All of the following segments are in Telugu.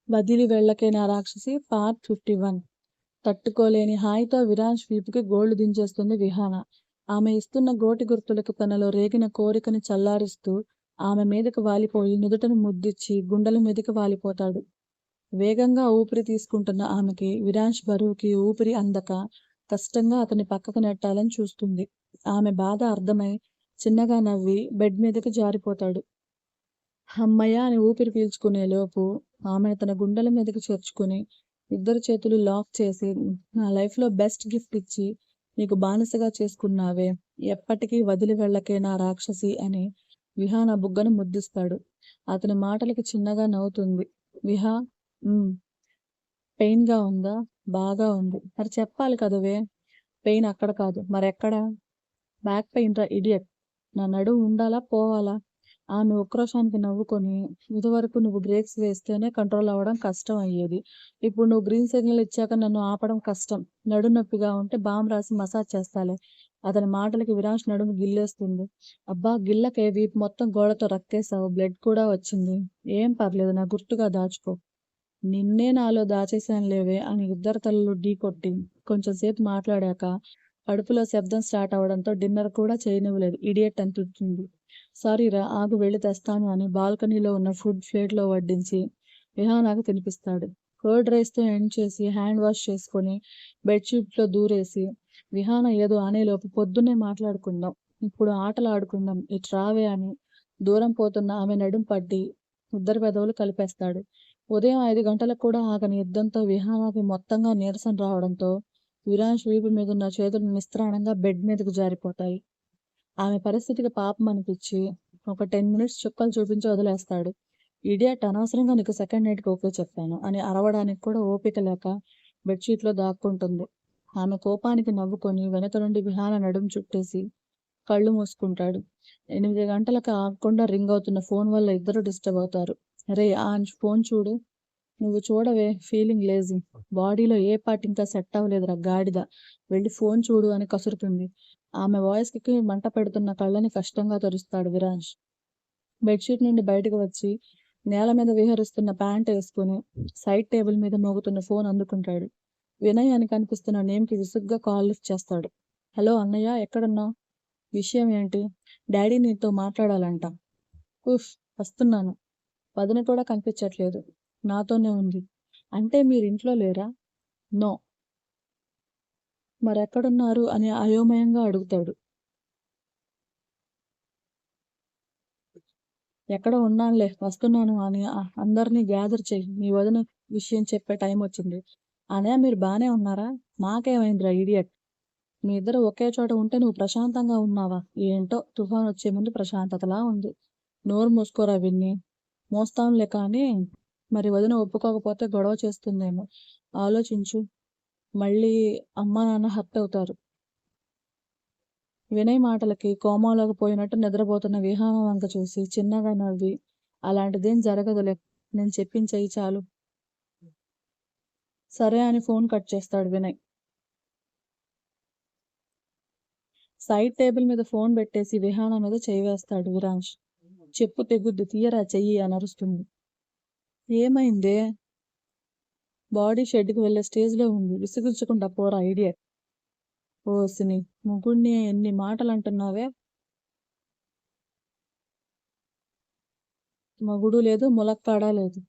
వదిలి వెళ్ళకే నా రాక్షసి పార్ట్ 51. తట్టుకోలేని హాయితో విరాజ్ వీపుకి గోళ్లు దించేస్తుంది విహాన. ఆమె ఇస్తున్న గోటి గుర్తులకు తనలో రేగిన కోరికని చల్లారిస్తూ ఆమె మీదకు వాలిపోయి నుదుటను ముద్దిచ్చి గుండెల మీదకి వాలిపోతాడు. వేగంగా ఊపిరి తీసుకుంటున్న ఆమెకి విరాజ్ బరువుకి ఊపిరి అందక కష్టంగా అతని పక్కకు నెట్టాలని చూస్తుంది. ఆమె బాధ అర్థమై చిన్నగా నవ్వి బెడ్ మీదకి జారిపోతాడు. హమ్మయ్య అని ఊపిరి పీల్చుకునే లోపు ఆమెను తన గుండెల మీదకి చేర్చుకుని ఇద్దరు చేతులు లాక్ చేసి, నా లైఫ్లో బెస్ట్ గిఫ్ట్ ఇచ్చి నీకు బానిసగా చేసుకున్నావే, ఎప్పటికీ వదిలి వెళ్ళకే నా రాక్షసి అని విహా నా బుగ్గను ముద్దిస్తాడు. అతని మాటలకి చిన్నగా నవ్వుతుంది. విహా, పెయిన్గా ఉందా? బాగా ఉంది. మరి చెప్పాలి కదవే. పెయిన్ అక్కడ కాదు మరెక్కడ? బ్యాక్ పెయిన్ రా ఇడియట్. నా నడుము ఉండాలా పోవాలా? ఆమె ఉక్రోషానికి నవ్వుకొని, ఇదివరకు నువ్వు బ్రేక్స్ వేస్తేనే కంట్రోల్ అవ్వడం కష్టం అయ్యేది. ఇప్పుడు నువ్వు గ్రీన్ సిగ్నల్ ఇచ్చాక నన్ను ఆపడం కష్టం. నడుము నొప్పిగా ఉంటే బామ్ రాసి మసాజ్ చేస్తాలే. అతని మాటలకి విరాజ్ నడుము గిల్లేస్తుంది. అబ్బా గిల్లకే, వీపు మొత్తం గోడతో రక్కేశావు, బ్లడ్ కూడా వచ్చింది. ఏం పర్లేదు, నా గుర్తుగా దాచుకో. నిన్నే నాలో దాచేశానులేవే అని ఇద్దరు తలలు ఢీకొట్టి కొంచెం సేపు మాట్లాడాక కడుపులో శబ్దం స్టార్ట్ అవడంతో డిన్నర్ కూడా చేయనివ్వలేదు. ఇడియట్ అని తిడుతుంది. సారీరా, ఆగు వెళ్ళి తెస్తాను అని బాల్కనీలో ఉన్న ఫుడ్ ప్లేట్లో వడ్డించి విహానాకు తినిపిస్తాడు. కర్డ్ రైస్తో ఎండ్ చేసి హ్యాండ్ వాష్ చేసుకొని బెడ్షీట్లో దూరేసి విహాన ఏదో అనేలోపు పొద్దున్నే మాట్లాడుకుందాం, ఇప్పుడు ఆటలు ఆడుకుందాం, ఇటు రావే అని దూరం పోతున్న ఆమె నడుం పట్టి ఇద్దరు పెదవులు కలిపేస్తాడు. ఉదయం 5 గంటలకు కూడా ఆగని యుద్ధంతో విహానాకి మొత్తంగా నీరసం రావడంతో విరాజ్ వీపు మీదున్న చేతులు నిస్త్రాణంగా బెడ్ మీదకు జారిపోతాయి. ఆమె పరిస్థితికి పాపం అనిపించి ఒక 10 మినిట్స్ చుక్కలు చూపించి వదిలేస్తాడు. ఇడియట్, అనవసరంగా నీకు సెకండ్ నైట్కి ఓకే చెప్పాను అని అరవడానికి కూడా ఓపిక లేక బెడ్షీట్లో దాక్కుంటుంది. ఆమె కోపానికి నవ్వుకొని వెనక నుండి విహాన నడుము చుట్టేసి కళ్ళు మూసుకుంటాడు. 8 గంటలకు ఆగకుండా రింగ్ అవుతున్న ఫోన్ వల్ల ఇద్దరు డిస్టర్బ్ అవుతారు. రే ఆ ఫోన్ చూడు. నువ్వు చూడవే, ఫీలింగ్ లేజీ. బాడీలో ఏ పార్ట్ ఇంకా సెట్ అవ్వలేదురా గాడిద, వెళ్ళి ఫోన్ చూడు అని కసురుతుంది. ఆమె వాయిస్కి మంట పెడుతున్న కళ్ళని కష్టంగా తెరుస్తాడు విరాజ్. బెడ్షీట్ నుండి బయటకు వచ్చి నేల మీద విహరిస్తున్న ప్యాంట్ వేసుకుని సైడ్ టేబుల్ మీద మోగుతున్న ఫోన్ అందుకుంటాడు. వినయ్ అని కనిపిస్తున్న నేమ్కి విసుగ్గా కాల్ లిఫ్ట్ చేస్తాడు. హలో అన్నయ్య, ఎక్కడున్నావు? విషయం ఏంటి? డాడీ నీతో మాట్లాడాలంట. ఉఫ్, వస్తున్నాను. వదిన కూడా కనిపించట్లేదు. నాతోనే ఉంది. అంటే మీరింట్లో లేరా? నో. మరెక్కడున్నారు అని అయోమయంగా అడుగుతాడు. ఎక్కడ ఉన్నానులే, వస్తున్నాను అని అందరినీ గ్యాదర్ చెయ్యి. మీ వదిన విషయం చెప్పే టైం వచ్చింది. అనయ్య మీరు బాగానే ఉన్నారా? మాకేమైందిరా ఇడియట్. మీ ఇద్దరు ఒకే చోట ఉంటే నువ్వు ప్రశాంతంగా ఉన్నావా? ఏంటో తుఫాన్ వచ్చే ముందు ప్రశాంతతలా ఉంది. నోరు మూసుకోరా విన్ని. మోస్తాంలే కానీ మరి వదిన ఒప్పుకోకపోతే గొడవ చేస్తుందేమో. ఆలోచించు. మళ్ళీ అమ్మా నాన్న హర్ట్ అవుతారు. వినయ్ మాటలకి కోమాలోకి పోయినట్టు నిద్రపోతున్న విహాన వంక చూసి చిన్నగా నవ్వి, అలాంటిదేం జరగదులే, నేను చెప్పించేయి చాలు. సరే అని ఫోన్ కట్ చేస్తాడు వినయ్. సైడ్ టేబుల్ మీద ఫోన్ పెట్టేసి విహాన మీద చేయి వేస్తాడు విరాజ్. చెప్పు తెగుద్ది, తీయరా చెయ్యి అని అరుస్తుంది. ఏమైందే? బాడీ షెడ్కి వెళ్ళే స్టేజ్లో ఉంది. విసిగించకుండా పోరా ఐడియట్. ఓసిని ముగుణ్ణి ఎన్ని మాటలు అంటున్నావే. మగుడు లేదు, ములక్కాడా లేదు.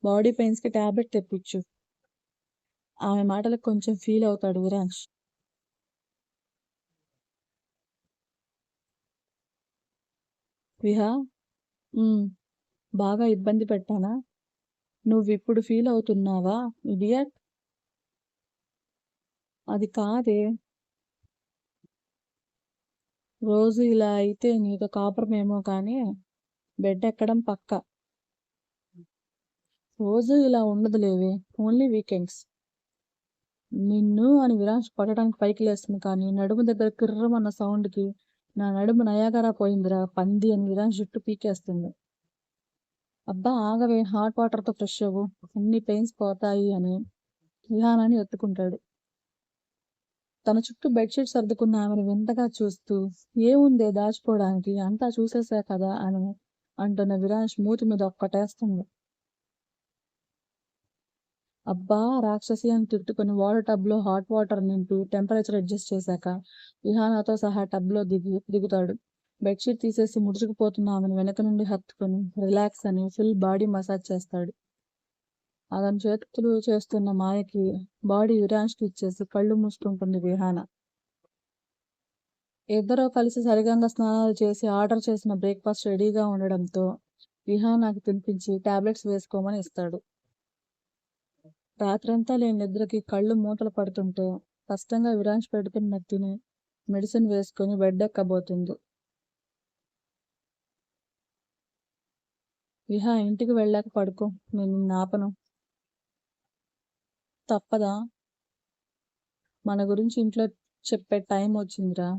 బాడీ పెయిన్స్కి టాబ్లెట్ తెప్పించు. ఆమె మాటలకు కొంచెం ఫీల్ అవుతాడు విరాజ్. విహా, బాగా ఇబ్బంది పెట్టానా? నువ్విప్పుడు ఫీల్ అవుతున్నావా ఇడియట్? అది కాదే. రోజు ఇలా అయితే నీతో కాపురమేమో కానీ బెడ్ ఎక్కడం పక్క. రోజు ఇలా ఉండదులేవే, ఓన్లీ వీకెండ్స్. నిన్ను అని విరాజ్ పడటానికి పైకి లేస్తుంది కానీ నడుము దగ్గర కిర్రమన్న సౌండ్కి నా నడుము నయాగరా పోయిందిరా పంది అని విరాజ్ జుట్టు పీకేస్తుంది. అబ్బా ఆగవే, హాట్ వాటర్తో ఫ్రెష్ అవ్వు, అన్ని పెయిన్స్ పోతాయి అని విహానాన్ని ఎత్తుకుంటాడు. తన చుట్టూ బెడ్షీట్ సర్దుకున్న ఆమెను వింతగా చూస్తూ, ఏముందే దాచుకోవడానికి, అంతా చూసేసా కదా అని అంటున్న విరాజ్ మూతి మీద ఒక్కటేస్తుంది. అబ్బా రాక్షసి అని తిట్టుకుని వాటర్ టబ్లో హాట్ వాటర్ నింపి టెంపరేచర్ అడ్జస్ట్ చేశాక విహానాతో సహా టబ్లో దిగుతాడు. బెడ్షీట్ తీసేసి ముడుచుకుపోతున్న ఆమెను వెనక నుండి హత్తుకొని రిలాక్స్ అని ఫుల్ బాడీ మసాజ్ చేస్తాడు. అతని చేతులు చేస్తున్న మాయకి బాడీ యురాన్స్కి ఇచ్చేసి కళ్ళు మూసుకుంటుంది విహాన. ఇద్దరూ కలిసి సరిగంగా స్నానాలు చేసి ఆర్డర్ చేసిన బ్రేక్ఫాస్ట్ రెడీగా ఉండడంతో విహానాకి తినిపించి టాబ్లెట్స్ వేసుకోమని ఇస్తాడు. రాత్రంతా లేని నిద్రకి కళ్ళు మూతలు పడుతుంటే కష్టంగా విరాంష్ పెడుతున్న తిని మెడిసిన్ వేసుకుని బెడ్ ఎక్కబోతుంది. విహా ఇంటికి వెళ్ళాక పడుకో, నేను నిన్ను ఆపను. తప్పదా? మన గురించి ఇంట్లో చెప్పే టైం వచ్చిందిరా.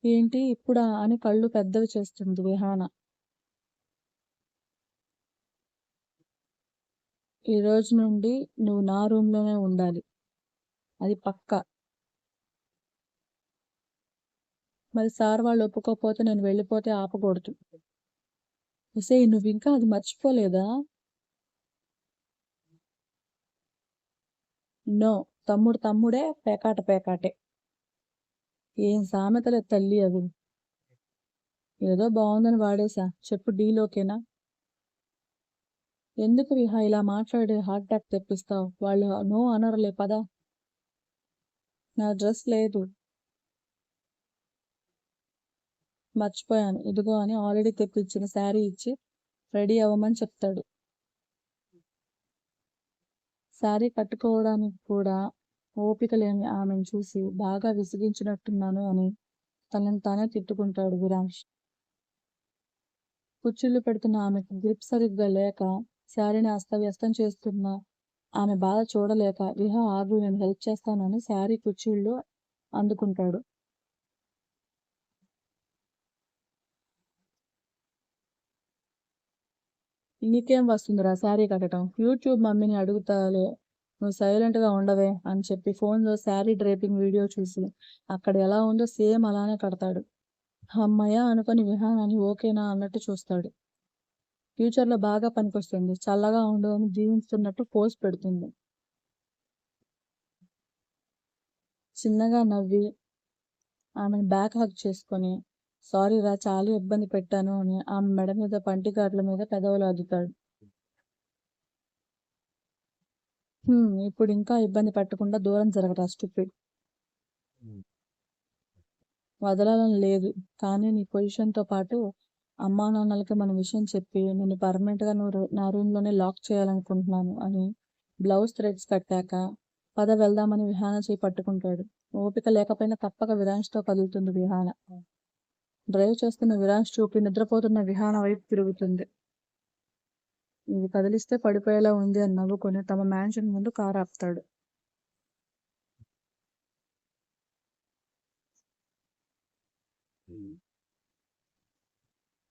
ఏంటి ఇప్పుడా అని కళ్ళు పెద్దవి చేస్తుంది విహాన. ఈ రోజు నుండి నువ్వు నా రూమ్లోనే ఉండాలి, అది పక్కా. మరి సార్ వాళ్ళు ఒప్పుకోకపోతే నేను వెళ్ళిపోతే ఆపకూడదు. ఒసేయ్ నువ్వు ఇంకా అది మర్చిపోలేదా? నో, తమ్ముడు తమ్ముడే, పేకాట పేకాటే. ఏం సామెతలే తల్లి అవి. ఏదో బాగుందని వాడేశా, చెప్పు డీల్ ఓకేనా? ఎందుకు విహా ఇలా మాట్లాడి హార్ట్ అటాక్ తెప్పిస్తావు? వాళ్ళు నో అనరులే, పదా. నా డ్రెస్ లేదు, మర్చిపోయాను, ఇదిగో అని ఆల్రెడీ తెప్పించిన శారీ ఇచ్చి రెడీ అవ్వమని చెప్తాడు. శారీ కట్టుకోవడానికి కూడా ఓపిక లేని ఆమెను చూసి బాగా విసిగించినట్టున్నాను అని తనని తానే తిట్టుకుంటాడు విరాంష్. కుచ్చిళ్ళు పెడుతున్న ఆమెకు గ్రిప్ సరిగ్గా లేక శారీని అస్తవ్యస్తం చేస్తున్న ఆమె బాధ చూడలేక విహా ఆగు, నేను హెల్ప్ చేస్తానని శారీ కుచ్చిళ్ళు అందుకుంటాడు. నీకేం వస్తుందిరా శారీ కట్టడం? యూట్యూబ్ మమ్మీని అడుగుతాలే, నువ్వు సైలెంట్గా ఉండవే అని చెప్పి ఫోన్లో శారీ డ్రేపింగ్ వీడియో చూసి అక్కడ ఎలా ఉందో సేమ్ అలానే కడతాడు. అమ్మయ్య అనుకొని విహానాన్ని ఓకేనా అన్నట్టు చూస్తాడు. ఫ్యూచర్లో బాగా పనికొస్తుంది, చల్లగా ఉండు అని దీవిస్తున్నట్టు పోజ్ పెడుతుంది. చిన్నగా నవ్వి ఆమెను బ్యాక్ హగ్ చేసుకొని సారీరా చాలా ఇబ్బంది పెట్టాను అని ఆమె మెడ మీద పంటికాట్ల మీద పెదవులు అద్దుతాడు. ఇప్పుడు ఇంకా ఇబ్బంది పెట్టకుండా దూరం జరగరా స్టూపిడ్. వదలాలని లేదు, కానీ నీ పొజిషన్తో పాటు అమ్మా నాన్నలకి మన విషయం చెప్పి నేను పర్మనెంట్గా నా రూమ్లోనే లాక్ చేయాలనుకుంటున్నాను అని బ్లౌజ్ థ్రెడ్స్ కట్టాక పద వెళ్దామని విహాన చేయి పట్టుకుంటాడు. ఓపిక లేకపోయినా తప్పక విరాంష్తో కదులుతుంది విహాన. డ్రైవ్ చేస్తున్న విరాంష్ చూపి నిద్రపోతున్న విహాన వైపు తిరుగుతుంది. ఇది కదిలిస్తే పడిపోయేలా ఉంది అని నవ్వుకొని తమ మ్యాన్షన్ ముందు కారు ఆపుతాడు.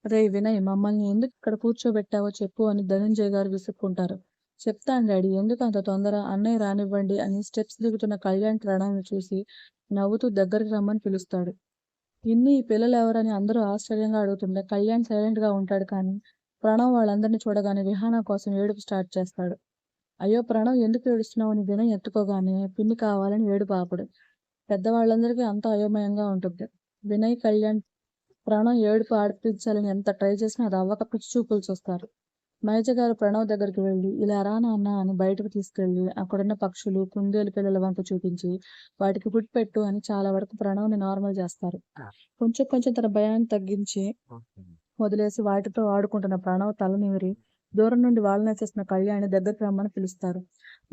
రే వినయ్, మమ్మల్ని ఎందుకు ఇక్కడ కూర్చోబెట్టావో చెప్పు అని ధనంజయ్ గారు విసుక్కుంటారు. చెప్తాను డాడీ, ఎందుకు అంత తొందర, అన్నయ్య రానివ్వండి అని స్టెప్స్ దిగుతున్న కళ్యాణ్ ప్రణవ్ని చూసి నవ్వుతూ దగ్గరికి రమ్మని పిలుస్తాడు. ఈ పిల్లలు ఎవరని అందరూ ఆశ్చర్యంగా అడుగుతుంటే కళ్యాణ్ సైలెంట్గా ఉంటాడు. కానీ ప్రణవ్ వాళ్ళందరినీ చూడగానే విహాన కోసం ఏడుపు స్టార్ట్ చేస్తాడు. అయ్యో ప్రణవ్, ఎందుకు ఏడుస్తున్నావు అని వినయ్ ఎత్తుకోగానే పిన్ని కావాలని ఏడుపు ఆపడు. పెద్దవాళ్ళందరికీ అంత అయోమయంగా ఉంటుంది. వినయ్, కళ్యాణ్ ప్రణవ్ ఏడుపు ఆడిపించాలని ఎంత ట్రై చేసినా అది అవ్వక పిచ్చి చూపులు చూస్తారు. మహేజ గారు ప్రణవ్ దగ్గరికి వెళ్ళి ఇలా రా నాన్న అని బయటకు తీసుకెళ్లి అక్కడున్న పక్షులు, కుందేలు పిల్లల వంక చూపించి వాటికి ఫుడ్ పెట్టు అని చాలా వరకు ప్రణవ్ని నార్మల్ చేస్తారు. కొంచెం కొంచెం తన భయాన్ని తగ్గించి వదిలేసి వాటితో ఆడుకుంటున్న ప్రణవ్ తల నిమిరి దూరం నుండి వాళ్ళనే చేసిన కళ్యాణ్ దగ్గరికి రమ్మని పిలుస్తారు.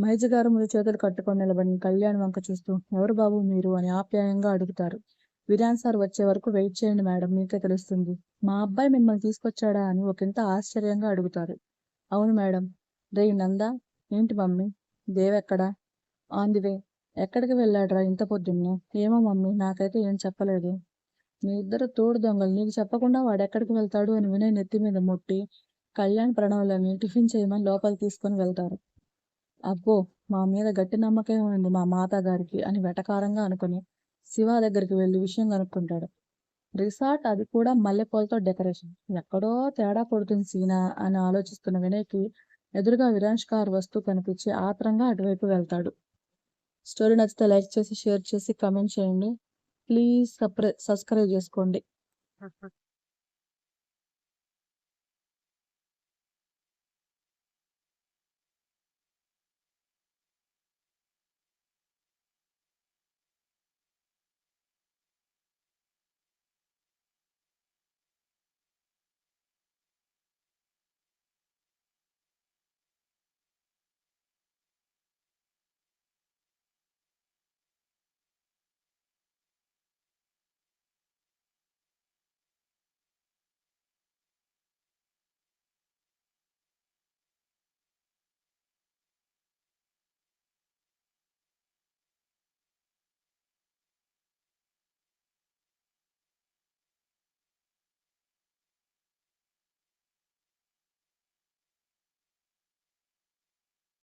మహేజ గారు ముందు చేతులు కట్టుకొని నిలబడిన కళ్యాణ్ వంక చూస్తూ ఎవరు బాబు మీరు అని ఆప్యాయంగా అడుగుతారు. విరాన్ సార్ వచ్చే వరకు వెయిట్ చేయండి మేడం, మీకే తెలుస్తుంది. మా అబ్బాయి మిమ్మల్ని తీసుకొచ్చాడా అని ఒకంత ఆశ్చర్యంగా అడుగుతారు. అవును మేడం. రేయ్ నందా, ఏంటి మమ్మీ, దేవెక్కడా? On the way. ఎక్కడికి వెళ్ళాడ్రా ఇంత పొద్దున్నే? ఏమో మమ్మీ, నాకైతే ఏం చెప్పలేదు. మీ ఇద్దరు తోడు దొంగలు, నీకు చెప్పకుండా వాడెక్కడికి వెళ్తాడు అని వినయ్ నెత్తి మీద ముట్టి కళ్యాణ్ ప్రణవ్లని టిఫిన్ చేయమని లోపలికి తీసుకొని వెళ్తారు. అబ్బో, మా మీద గట్టి నమ్మకం ఉంది మా మాతాగారికి అని వెటకారంగా అనుకుని శివ దగ్గరికి వెళ్ళి విషయం కనుక్కుంటాడు. రిసార్ట్, అది కూడా మల్లెపూలతో డెకరేషన్, ఎక్కడో తేడా పడుతుంది సీనా అని ఆలోచిస్తున్న వినయ్కి ఎదురుగా విరాంష్ కార్ వస్తూ కనిపించి ఆత్రంగా అటువైపు వెళ్తాడు. స్టోరీ నచ్చితే లైక్ చేసి, షేర్ చేసి, కమెంట్ చేయండి. ప్లీజ్ సబ్స్క్రైబ్ చేసుకోండి.